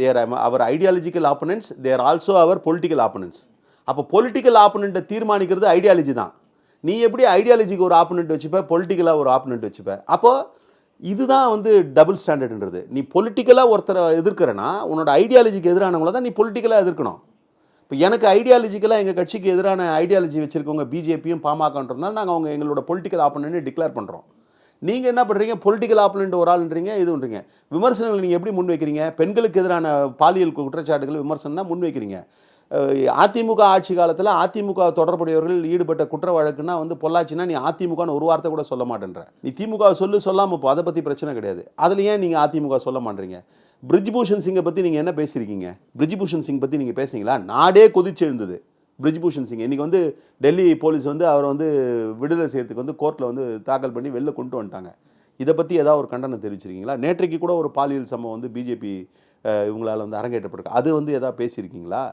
தேர் அவர் ideological opponents, தேர் also அவர் political opponents. அப்போ political ஆப்பனண்ட்டை தீர்மானிக்கிறது ideology தான். நீ எப்படி ஐடியாலஜிக்கு ஒரு ஆப்பனண்ட் வச்சுப்ப, பொலிட்டிக்கலாக ஒரு ஆப்பனண்ட் வச்சுப்ப? அப்போ இதுதான் வந்து டபுள் ஸ்டாண்டர்டுன்றது. நீ பொலிட்டிக்கலாக ஒருத்தரை எதிர்க்கிறனா உன்னோட ஐடியாலஜிக்கு எதிரானவங்கள தான் நீ பொலிட்டிக்கலாக எதிர்க்கணும். இப்போ எனக்கு ஐடியாலஜிக்கலாக எங்கள் கட்சிக்கு எதிரான ஐடியாலஜி வச்சுருக்கவங்க பிஜேபியும் பாமகன்றதுனால நாங்கள் அவங்க எங்களோட பொலிட்டிக்கல் ஆப்பனண்ட்னு டிக்ளேர் பண்ணுறோம். நீங்கள் என்ன பண்ணுறீங்க, பொலிட்டிக்கல் ஆப்பனண்ட் ஒரு ஆள்ன்றீங்க, இதுன்றீங்க. விமர்சனங்கள் நீங்கள் எப்படி முன்வைக்கிறீங்க? பெண்களுக்கு எதிரான பாலியல் குற்றச்சாட்டுகள் விமர்சனம்னா முன்வைக்கிறீங்க. அதிமுக ஆட்சி காலத்தில் அதிமுக தொடர்புடையவர்கள் ஈடுபட்ட குற்ற வழக்குன்னா வந்து பொள்ளாச்சின்னா நீ அதிமுகன்னு ஒரு வார்த்தை கூட சொல்ல மாட்டேன்ற. நீ திமுக சொல்லாமல் இப்போ அதை பற்றி பிரச்சனை கிடையாது. அதில் ஏன் நீங்கள் அதிமுக சொல்ல மாட்டீங்க? பிரிஜ்பூஷன் சிங்கை பற்றி நீங்கள் என்ன பேசியிருக்கீங்க? பிரிஜ்பூஷன் சிங் பற்றி நீங்கள் பேசுனீங்களா? நாடே கொதிச்சு எழுந்தது பிரிஜ்பூஷன் சிங். இன்றைக்கி வந்து டெல்லி போலீஸ் வந்து அவரை வந்து விடுதலை செய்யறதுக்கு வந்து கோர்ட்டில் வந்து தாக்கல் பண்ணி வெளில கொண்டு வந்துட்டாங்க. இதை பற்றி ஏதாவது ஒரு கண்டனம் தெரிவிச்சிருக்கீங்களா? நேற்றைக்கு கூட ஒரு பாலியல் சம்பவம் வந்து பிஜேபி இவங்களால் வந்து அரங்கேற்றப்பட்டிருக்கு. அது வந்து எதாவது பேசியிருக்கீங்களா?